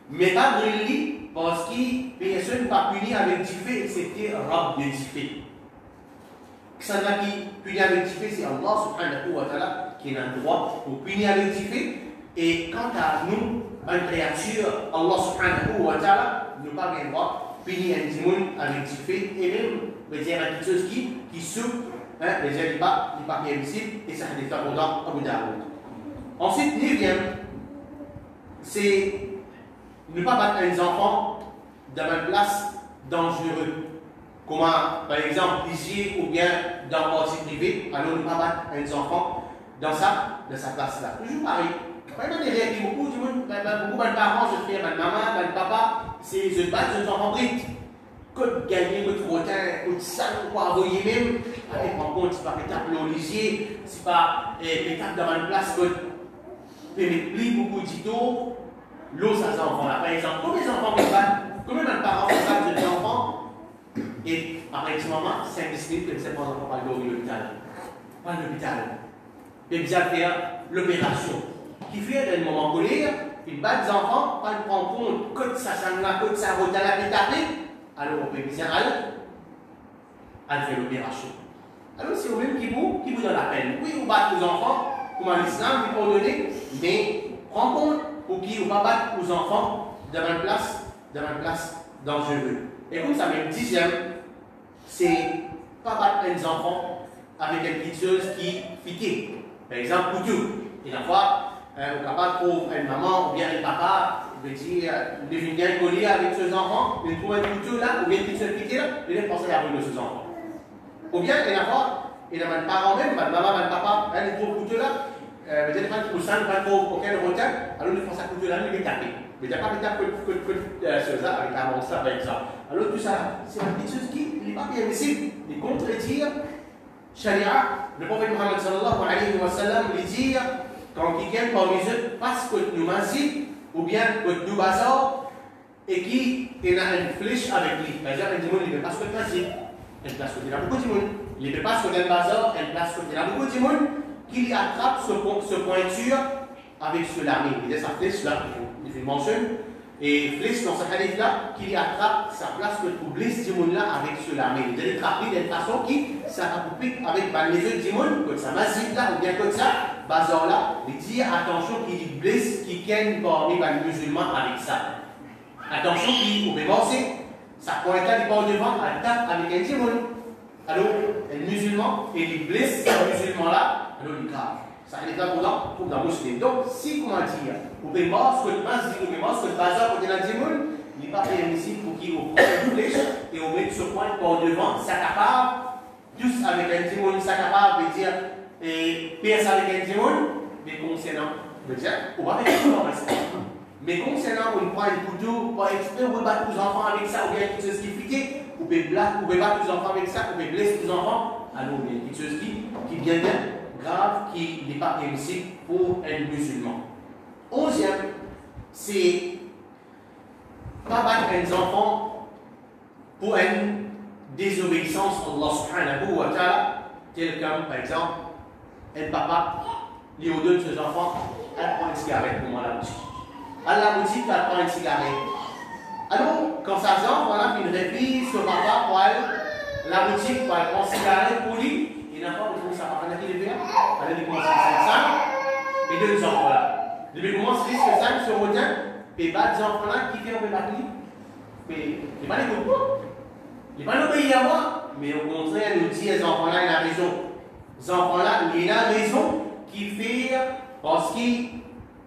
Mais pas brûler parce qu'il personne ne pas punir avec du feu, excepté Rab de du feu. Ça qui punit avec du feu, c'est Allah subhanahu wa ta'ala qui a le droit pour punir avec du feu. Et quant à nous, une créature, Allah subhanahu wa ta'ala, nous pas bien droit punir un dimoun avec du feu et même dire une chose qui souffre, les gens n'est pas permissible et ça n'est pas abondant Abu Daoud. Ensuite, 9e, c'est ne pas battre les enfants dans une place dangereuse. Comment, par exemple, ici ou bien dans le parti privé, alors ne pas battre les enfants dans sa place-là. Toujours pareil. Vraiment, derrière beaucoup de parents, je fais ma maman, ma papa, c'est je bats les enfants briques. Côte gagner, côte rotin, côte sang, quoi, envoyer même. Avec en compte, c'est pas pétable au lycée, c'est pas pétable dans une place, côte. Plus beaucoup d'ito, l'eau, ça s'enfant là. Par exemple, combien d'enfants qui battent, combien de parents qui battent des enfants, et après ce moment, 5 minutes, que c'est pas enfants par l'hôpital. Pas l'hôpital. Et bien faire l'opération. Qui fait d'un moment colère, il bat des enfants, pas de prendre compte, que ça s'en là, que ça roule à la pétable, alors on peut bien aller, elle fait l'opération. Alors c'est au même qui vous donne la peine. Oui, vous battez vos enfants, comme en islam, vous pardonnez, mais prends compte pour qui vous pas battre vos enfants dans une place dangereuse. Et comme ça, même dixième, c'est pas battre les enfants avec une petite chose qui pique. Par exemple, couteau. Et la fois, on capable de trouver une maman ou bien un papa, il veut dire, il vient coller avec ses enfants, il trouve un couteau là, ou bien une petite chose piquée là, il est pensé à la de ses enfants. Ou bien, il y a un parent même, ma maman, ma papa, il trouve le couteau là, peut-être pas pour ça, pas trop aucun retard, alors il pense à couteau là, il est tapé. Mais il n'y a pas de tape que ça, avec un monstre par exemple. Alors tout ça, c'est une petite chose qui n'est pas bien ici, il contredire Sharia. Le prophète Muhammad sallallahu alayhi wa sallam lui dit, quand quelqu'un parmi eux passe que nous masjid, ou bien que nous bazar, et qui est dans une flèche avec lui. Par exemple, il dit, il ne peut pas se faire masjid. Une place côté là, beaucoup de monde. Il ne peut pas se faire bazar, une place côté là, beaucoup de monde qui attrape ce pointure avec ce lame. Il dit sa flèche là, il fait mentionne, et flèche dans ce hadith là, qui attrape sa place que pour blesser du monde là avec ce lame. Il dit attraper d'une façon qui, ça va couper avec les yeux du monde, comme ça, masjid là, ou bien comme ça, bazar là, il dit attention qu'il blesse, qui ken parmi les musulmans avec ça. Attention qu'il pouvait penser. Ça pointe là, il part devant, elle tape avec un démon. Alors, un musulman, et il blesse ce musulman-là, alors il grave. Ça arrive là pour dans le musulman. Donc, si, comment dire, vous pouvez voir ce que le masque dit, vous pouvez voir ce que le bazar côté d'un démon, il n'est pas permissible pour qu'il vous prenne une flèche et vous mette ce point par devant, ça capable, tous avec un démon, ça capable de dire, et pierce avec un démon, mais concernant, je veux dire, on va faire tout ça. Mais concernant on prend un couteau, pas exprès, vous battre vos enfants avec ça, ou bien quelque chose qui est piqué, vous pouvez battre vos enfants avec ça, vous pouvez blesser vos enfants, alors il y a quelque chose qui vient grave, qui n'est pas permissible pour un musulman. 11e, c'est pas battre les enfants pour une désobéissance à Allah subhanahu wa ta'ala, tel comme par exemple, un papa, il ordonne ses enfants, elle prend une cigarette pour moi la boutique. À la boutique, elle prend une cigarette. Alors, quand sa jambe, voilà, une révise ce papa pour elle, la boutique, pour elle prend une cigarette pour lui, il n'a pas de trouver sa partenaire qui le fait. Elle commence à 5 et deux enfants là. Depuis commence risque 5 se retient, et bat des enfants là, qui fait on peut battre lui. Mais il n'est pas les copains. Il n'est pas l'obéir à moi, mais au contraire, nous dit les enfants là, il a raison. Les enfants là, il a raison qui fait parce qu'il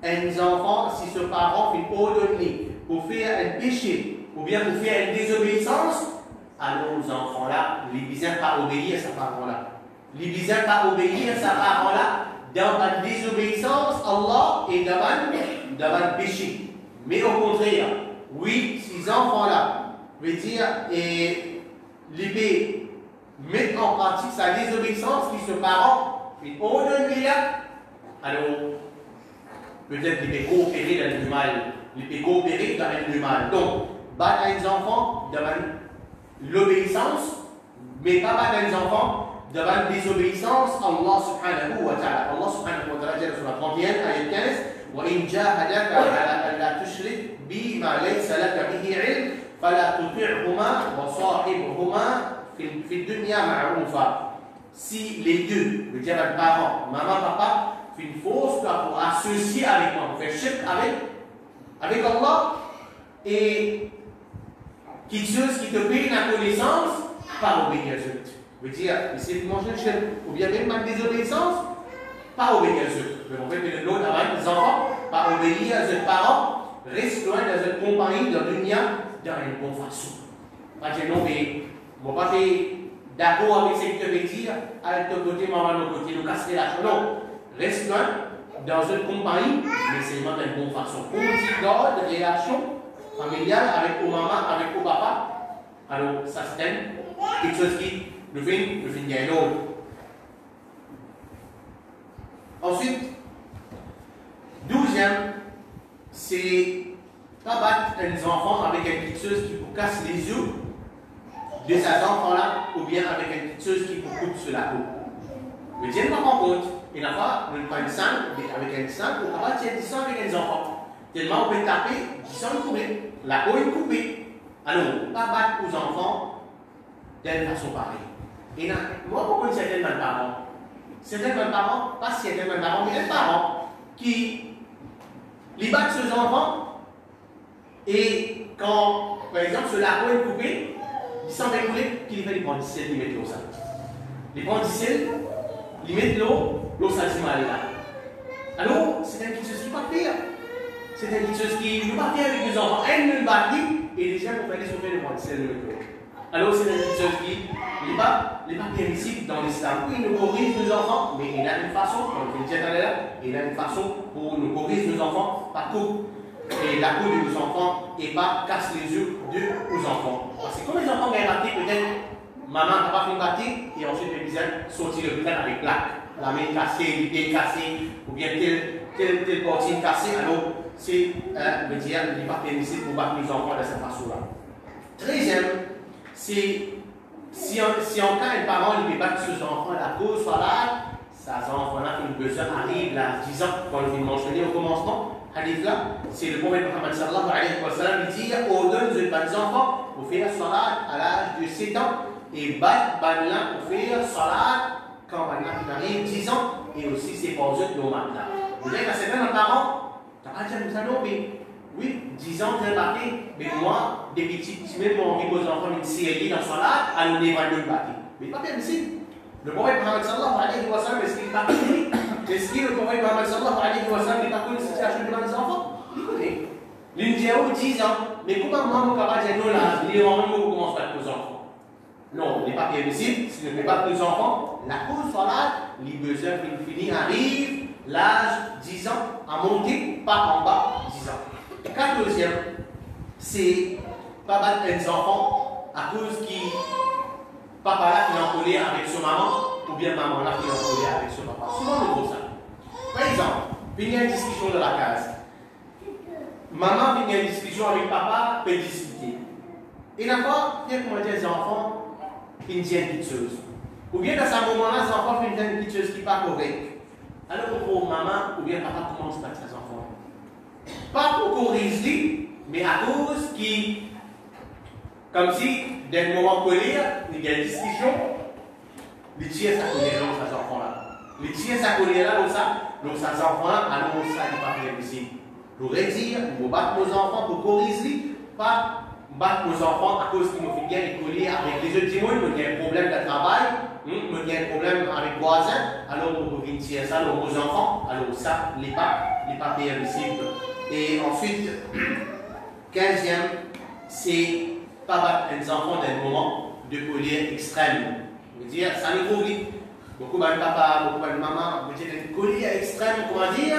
un enfant, si ce parent fait ordonner pour faire un péché ou bien pour faire une désobéissance, alors les enfants-là, les besoin pas obéir à sa parent-là. Les besoin pas obéir à sa parent-là dans la désobéissance à Allah et dans le péché. Mais au contraire, oui, ces enfants-là, veut dire, et les mettre en pratique sa désobéissance qui ce parent fait ordonner là, alors peut-être les peut coopérer dans le mal, les peut coopérer dans le mal. Donc, battre les enfants devant l'obéissance, mais pas battre les enfants devant la désobéissance à Allah subhanahu wa ta'ala. Allah subhanahu wa ta'ala dit sur la 31, ayat 15, وَإِنْ جَاهَدَكَ عَلَىٰ أَنْ لَا تُشْرِكْ بِي مَا لَيْسَ لَكَ بِهِ عِلْمٌ فَلَا تُطِعْهُمَا وَصَاحِبْهُمَا فِي الدُّنْيَا مَعْرُوفًا. Si les deux, le dire à parent, maman, papa, fait une fausse pour associer avec moi, pour faire shirk avec Allah, et quelque chose qui te paye la connaissance, pas obéir à eux. Veut dire, essayer de manger le shirk, ou bien même ma désobéissance, pas obéir à eux. Mais en fait, l'autre avec les enfants, pas obéir à eux parents, reste loin de cette compagnie de dunya dans une bonne façon. Parce que non, mais, je ne vais pas faire d'accord avec ce que tu veux dire, à ton côté, maman, de l'autre côté, nous casser la chose. Non. Reste loin dans une compagnie, mais c'est vraiment d'une bonne façon. Pour une garde de relation familiale avec vos mamans, avec vos papas, alors ça c'est quelque chose qui le fait gagner l'autre. Ensuite, 12e, c'est pas battre les enfants avec quelque chose qui vous casse les yeux de ces enfants-là, ou bien avec quelque chose qui vous coupe sur la peau. Mais tiens pas en compte. Il n'a pas une sang avec un sang, on va tirer du sang avec les enfants. Tellement on peut taper, du sang coupé, la peau est coupée. Alors, pas battre aux enfants d'une façon pareille. Et moi, pourquoi certains parents? Certains parents, pas certains parents, mais les parents qui les battent ses enfants et quand, par exemple, ce lac est coupé, il s'en va couler, qu'il fait les prendre du sel, il met l'eau ça. Il prend du sel, il met de l'eau ça se mal là. Alors, c'est une petite chose qui ne peut pas faire. C'est une petite chose qui ne peut pas faire avec les enfants. Elle ne le bat pas et les gens vont faire les sauver de prendre du sel, de l'eau. Alors, c'est une petite chose qui n'est pas permissible dans l'islam. Oui, il nous corrige nos enfants, mais il a une façon, comme je le disais tout à l'heure, il a une façon pour nous corriger nos enfants, pas coupe. Et la coupe de nos enfants et pas casse les yeux aux enfants. Parce que comme les enfants gagnent battu, peut-être maman n'a pas fait battu et ensuite les besoin sortir le plat avec plaque. La main cassée, les pieds cassés, ou bien telle portine cassée, alors c'est, me dire, il n'est pas permissible pour battre les enfants de cette façon-là. Troisième, c'est si en cas un parent lui battre ses enfants à la cause, voilà, ces enfants-là qui ont besoin arrivent à 10 ans, comme je l'ai mentionné au commencement. Hadith-là, c'est le prophète Mohammed sallallahu alayhi wa sallam, il dit ordonne aux enfants pour faire salat à l'âge de 7 ans et battre Banla pour faire salat quand Banla arrive 10 ans et aussi ses posés de Mohammed. Vous voyez, c'est même un parent, tu n'as pas dit ça non, mais oui, 10 ans, tu as battu, mais moi, des petits, même mon envie aux enfants une série dans salat, à nous dévaluer le battu. Mais pas bien ici. Le prophète Mohammed sallallahu alayhi wa sallam, est-ce qu'il est parti? Est-ce que le prophète Mohammed sallallahu alayhi wa sallam n'est pas connu la situation devant les enfants? Il connaît. L'Indien 10 ans. Mais comment moi, mon camarade, j'ai non là, il est vraiment nous commence à faire aux enfants. Non, il n'est pas permissible. Si ne fait pas nos enfants, la cause soit là, les besoins finis arrivent, l'âge 10 ans, à monter, pas en bas, 10 ans. Quatrième, c'est pas battre les enfants à cause qui papa là qui est en colère avec son maman, ou bien maman là qui est en colère avec son papa. Souvent on trouve ça. Par exemple, il y a une discussion dans la case. Maman vient une discussion avec papa, peut discuter. Et d'abord, il y a comment dire les enfants, ils disent une petite chose. Ou bien dans ce moment-là, les enfants font une petite chose qui n'est pas correcte. Alors pour maman, ou bien papa commence par ses enfants. Pas pour corriger, mais à cause qui, comme si, d'un moment colère, il y a une discussion, les tiers ça colère là, ces enfants-là. Les tiers ça colère là, donc ces enfants-là, alors ça n'est pas bien ici. Pour dire, nous battre nos enfants pour corriger, pas battre nos enfants à cause qu'ils nous font bien les colliers avec les autres témoins, il y a un problème de travail, il y a un problème avec les voisins, alors pour venir tirer ça aux enfants, alors ça n'est pas permissible. Et ensuite, 15e, c'est pas battre les enfants d'un moment de colère extrême. Je veux dire, ça nous prouve vite. Beaucoup de papa, beaucoup de maman, vous dites une colère extrême, comment dire,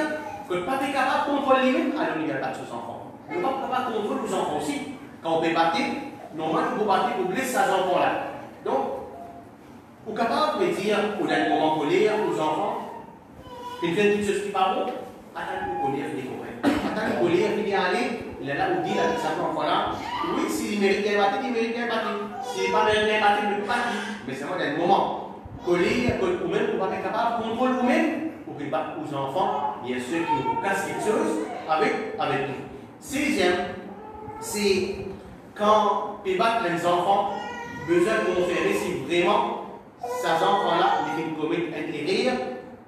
que le papa est capable de contrôler lui-même, alors il n'y a pas de ses enfants. Le papa est capable de contrôler les enfants aussi. Quand on peut battre, normalement, il faut battre pour blesser ces enfants-là. Donc, vous êtes capable de dire, on a un moment colère aux enfants, une petite chose qui parle, attends que colère finit correct. Attends que colère finit à aller, il est là où dit là, cet enfant-là, oui, s'il mérite bien battre, il mérite bien battre. S'il n'est pas bien battre, il ne peut pas battre. Mais c'est vraiment un moment. Colère, ou même, vous êtes capable de contrôler vous-même. Pour qu'ils battent aux enfants, bien sûr, qui vous cassent quelque chose avec nous. Sixième, c'est quand ils battent les enfants, besoin de conférer si vraiment ces enfants-là, ils commettent un erreur,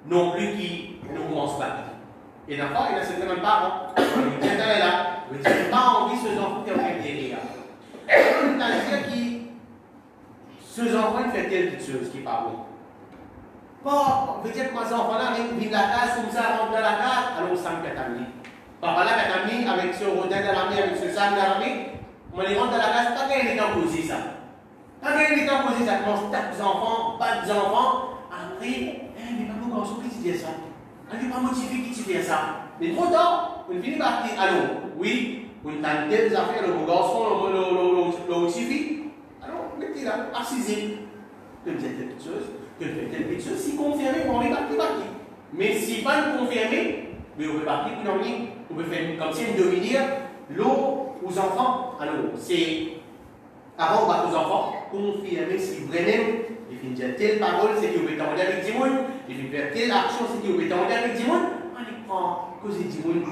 non plus qui ne commencent pas. Et d'abord, il y a certains parents, ils disent là, ils disent pas envie de ces enfants qui ont fait une erreur. C'est-à-dire que ces enfants, ils font telle petite chose qui parlent. Pas, on veut dire que mes enfants-là viennent de la case, comme ça, rentrent dans la case, alors ça me fait amener. Papa là, fait amener avec ce rodin de la main, avec ce sac de la main, on les rentre dans la case, pas qu'il y ait posé ça. Pas qu'il y ait posé ça, commence à taper les enfants, battre les enfants, après, mais pas mon garçon qui dit ça. On n'est pas motivé qui fait ça. Mais trop tard, on finit par dire, allô, oui, on a des affaires, le garçon, le motivé, alors, mettez là, assisez. Que vous êtes des petites choses. Que fait telle petite chose, si confirmé, on va partir. Mais si pas confirmé, mais on peut partir pour l'envie, on peut faire comme si on devait dire l'eau aux enfants. Alors, c'est avant on va aux enfants, confirmer si vraiment il fait dire telle parole, c'est qu'il veut t'enlever avec du monde, il fait faire telle action, c'est qu'il veut t'enlever avec du monde. On y prend, cause du monde,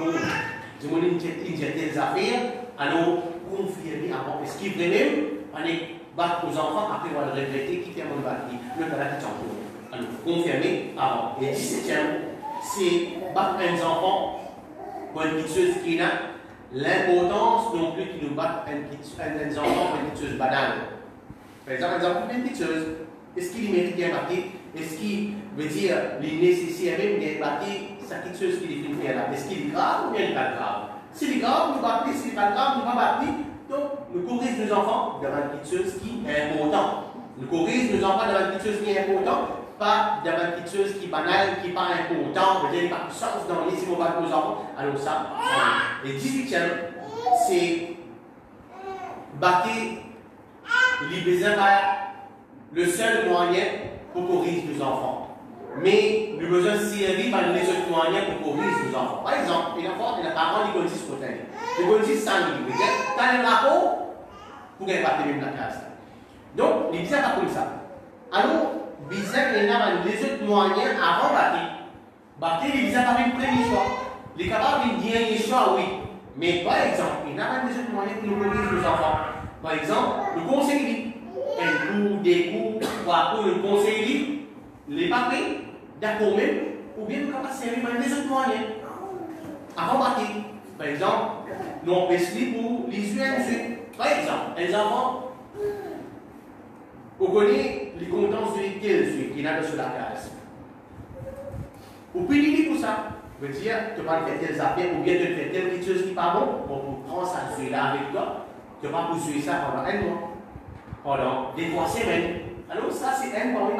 du monde, il dit telles affaires, alors confirmer avant. Est-ce qu'il vraiment, on est battre aux enfants, après on va le regretter, qui fait mon battre, le gars qui s'en fout. Alors, confirmé avant. Et 17e, c'est battre un enfant pour une petite chose qui n'a l'importance non plus qui nous battent un enfant pour une petite chose banale. Par exemple, un enfant pour une petite chose, est-ce qu'il mérite bien battre? Est-ce qu'il veut dire, il nécessite même bien battre sa petite chose qu'il est fait là? Est-ce qu'il est grave ou bien il n'est pas grave? S'il est grave, nous battons, s'il n'est pas grave, nous ne pas battre. Donc, nous corrigeons nos enfants devant une petite chose qui est importante. Nous corrigeons nos enfants devant une petite chose qui est importante. Pas devant une petite chose qui est banale, qui n'est pas importante, il n'y a pas de sens dans les si on va aux enfants. Alors ça. Et 18e, c'est battre les besoins, le seul moyen pour corriger nos enfants. Mais nous avons besoin de servir par les autres moyens pour corriger nos enfants. Par exemple, les parents, ils connaissent ce côté. Ils connaissent 100 000. Tu as un rapport pour gagner même la classe. Donc, les besoins pas comme ça. Alors, bizarre, il y a les autres moyens avant de battre. Battre, les bizarres pas le premier choix. Les capables de dire les choix, oui. Mais par exemple, il y a des autres moyens pour nous corriger nos enfants. Par exemple, le conseil libre. Un coup, des coups, trois coups, le conseil libre. Les papiers, d'accord même, ou bien nous capables de servir par les autres moyens. Avant de battre. Par exemple, nous on peut se pour les UNG. Par exemple, les enfants. On connaît les compétences de l'équilibre qui n'a sur la classe. Ou puis il dit pour ça. Veut dire, tu vas faire telles affaires ou bien tu fais telle petite chose qui n'est pas bon. Bon, prends ça, là avec toi. Tu vas pas poursuivre ça pendant un mois. Pendant des 3 semaines. Alors ça, c'est un bon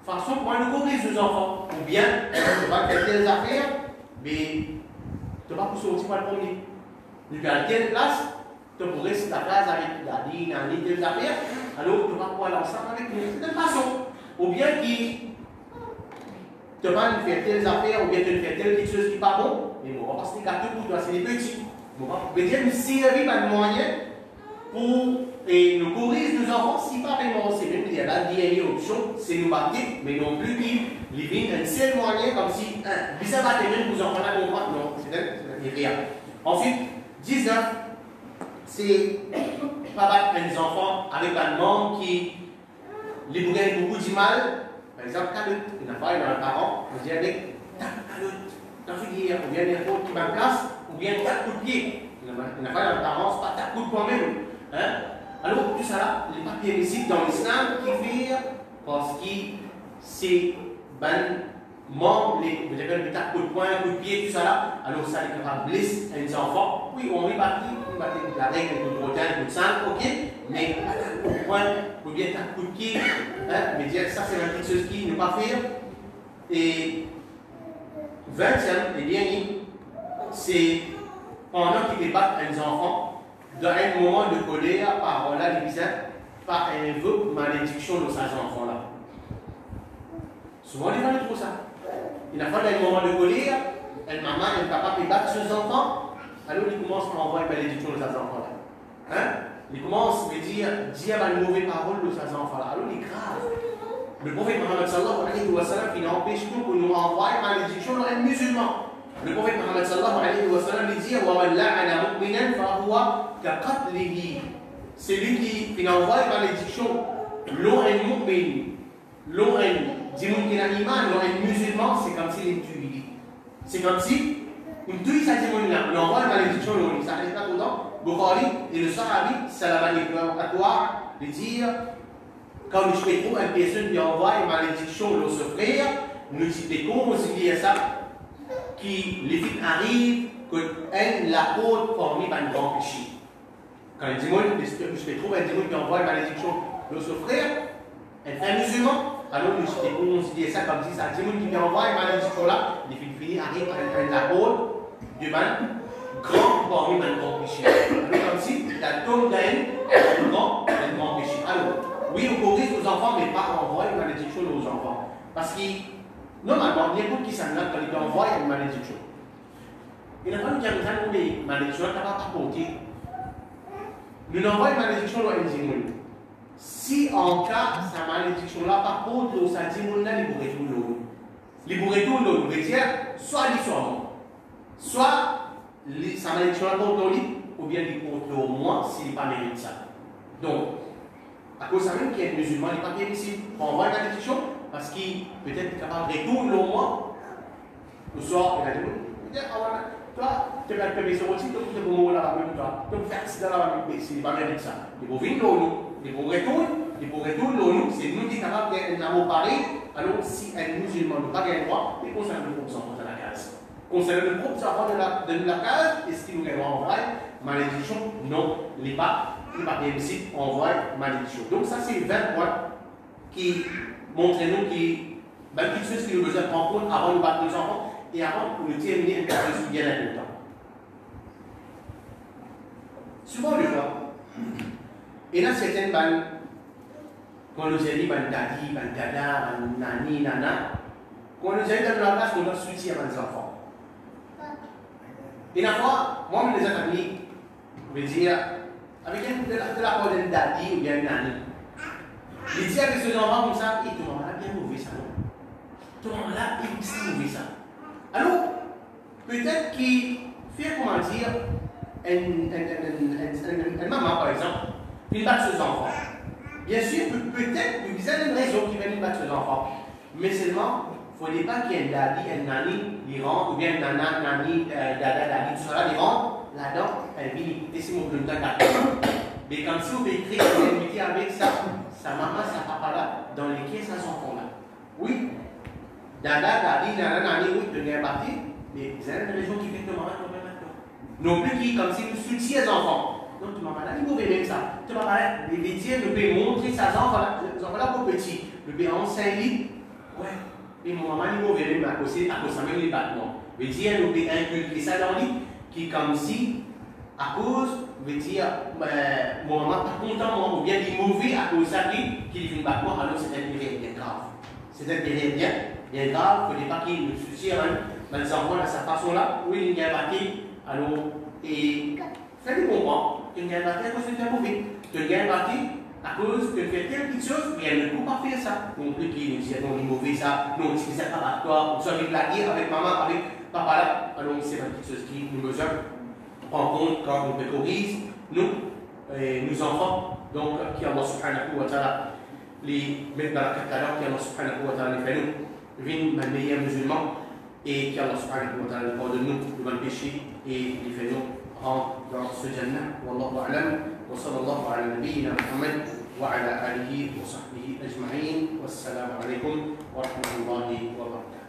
façon pour nous corriger nos enfants. Ou bien, tu vas faire telles affaires, mais tu vas pas sortir pour le premier. Tu as telle place. Tu pourrais rester ta place avec la ligne, telles affaires, alors tu vas pouvoir aller ensemble avec nous. C'est une façon. Ou bien qui tu vas faire telles affaires, ou bien tu fais telle petite chose qui n'est pas bon, mais on va pas se décarter pour toi, c'est des petits. On va dire nous servir par le moyen pour nous corriger nos enfants si pas vraiment c'est même il y a la dernière option, c'est nous battre, mais non plus qu'ils viennent un seul moyen comme si, bizarre battre même vous en prenez à comprendre, non, c'est rien. Ensuite, 19. C'est pas battre les enfants avec un monde qui les bougagne beaucoup du mal. Par exemple, calotte, il n'a pas un parent, on dit avec calotte, dans la filière, ou bien les fautes qui m'encassent, ou bien 4 coups de pied. Il n'a pas un parent, c'est pas 4 coups de poing même. Hein? Alors, tout ça là, les papiers ici dans l'islam qui fait parce que c'est ben membre, les coups de poing, coups de pied, tout ça là, alors ça les fera blesser les enfants. Oui, on répartit la règle, un coup de protéine, un coup de sang, ok, mais un coup de poing, ou bien un coup de pied, hein, mais dire ça c'est la petite chose qui ne pas faire. Et 20e, et bien, c'est pendant qu'ils débattent les enfants, dans un moment de colère, par là, les par un vœu malédiction de ces enfants-là. Souvent, les gens trouvent ça. Il a fallu un moment de colère, une maman, un papa qui battent ses enfants, alors il commence à envoyer une malédiction de ces enfants-là. Hein? Il commence à dire une mauvaise parole de ces enfants-là. Alors il est grave. Le prophète Mohammed sallallahu alayhi wa sallam, il empêche nous que nous envoie une malédiction dans un musulman. Le prophète Mohammed sallallahu alayhi wa sallam dit وَمَنْ لَعَنَ مُؤْمِنًا فَهُوَ كَقَتْلِهِ. C'est lui qui envoie une malédiction. L'on est mu'min, l'on est Dimoun qui a l'iman, l'on est musulman, c'est comme s'il est tué. C'est comme si, une tuile, ça Dimoun là, on envoie une malédiction, on ça n'arrive pas dedans. Bukhari et le Sahabi, c'est la manipulatoire de dire, quand nous trouvons une personne qui envoie une malédiction à nos frères, nous disons considérer ça, qui les filles arrivent, que la côte formée par un grand péché. Quand les démons, je trouve un démon qui envoie une malédiction à nos frères, un musulman, alors nous considérons ça comme si c'est un démon qui envoie une malédiction là, les filles arrivent à la côte devant grand formé par un grand péché. Alors comme si la tombe d'un grand péché. Alors, oui, on corrige nos enfants, mais pas envoyer une malédiction aux enfants. Parce que, normalement, n'importe qui s'en a quand il envoie une malédiction. Il n'a pas nous dire que les malédictions ne pas apporter. Nous envoyons une malédiction à un démon. Si en cas, sa malédiction-là, par contre, sa démon-là, il pourrait tout l'eau. Il pourrait tout l'eau, veut dire, soit il soit mort. Soit sa malédiction-là contre lui, ou bien il contre au moins s'il n'est pas mérite ça. Donc, À cause de ça même qu'il y a un musulman, il n'est pas permissible. On envoie une malédiction parce qu'il peut-être capable de retourner au mois. Le soir, il a dit, toi, tu vas te permettre aussi, tu peux te mourir là-bas même toi. Tu peux faire accident là-bas même, c'est pas bien de ça. Il faut venir nous, il faut retourner nous, c'est nous qui sommes capables d'un amour pareil. Alors si un musulman n'a pas bien droit, il concerne le propre enfant de la case. Concernant le propre enfant de la case, est-ce qu'il nous envoie malédiction? Non, il n'est pas permissible, on envoie malédiction. Donc ça c'est 20 points qui montrent nous quelque chose qui nous besoin de prendre compte avant de battre nos enfants. Et avant, pour nous terminer, quelque chose qui est bien important. Souvent, le fois, il y a certaines bandes, quand nous avons ban daddy, ban dada, ban nani, nana, quand nous avons dans la place, on a soutien à nos enfants. Et la fois, moi, mes amis, je veux dire, avec de la part d'un daddy ou bien d'un nani, je dis avec ces enfants comme ça, et tout le monde a bien mauvais ça, non? Tout le monde a bien mauvais ça. Alors, peut-être qu'il fait, comment dire, une maman, par exemple, qui bat ses enfants. Bien sûr, peut-être qu'il y a une raison qui vient battre ses enfants. Mais seulement, il ne faudrait pas qu'il y ait un daddy, un nani, il rentre, ou bien un nana, nani, dada, dadi, tout ça, il rentre là-dedans, et puis, laissez-moi vous le temps d'accord. Mais comme si on peut écrire une amitié avec sa maman, sa papa là, dans lesquels ses enfants là. Oui. Dada, dadi, nana, nani, oui, de bien parti, mais vous avez une raison qui fait que maman est tombée maintenant. Non plus qui, comme si nous soutiens les enfants. Donc, tu m'as dit, vous pouvez même ça. Tu m'as parlé, les médias, nous pouvons montrer ses enfants là, les enfants là pour petits. Nous pouvons enseigner, ouais, et mon maman, il m'a même à cause de ça même les battements. Les médias, nous pouvons inculquer ça dans lui, qui comme si, à cause, veut dire, mon maman pas content, ou bien il est mauvais à cause de ça, qui vient battement, alors c'est un péril bien grave. C'est un péril bien grave, il ne faut pas qu'il nous soutient, les enfants de cette façon-là, oui, il y a un paquet, alors, et faites-le comprendre, qu'il y a un paquet à cause de faire mauvais, qu'il y a un paquet à cause de faire telle petite chose, mais elle ne peut pas faire ça. Non plus qu'il nous dit, non, il est mauvais ça, non, c'est ça pas toi, ou soit avec la guerre, avec maman, avec papa là, alors c'est une petite chose qui nous besoin prendre compte quand on pécorise, nous, nos enfants, donc, qui Allah subhanahu wa ta'ala, les mettre dans la catalogue, qui Allah subhanahu wa ta'ala les fait nous, viennent les meilleurs musulmans, et qui Allah subhanahu wa ta'ala pardonne nous de nos péchés et les fait nous rentrer dans ce jannah. Wallahu a'lam, wa sallallahu ala nabiyyina Muhammad wa ala alihi wa sahbihi ajma'in. Wassalamu alaikum wa rahmatullahi wa barakatuh.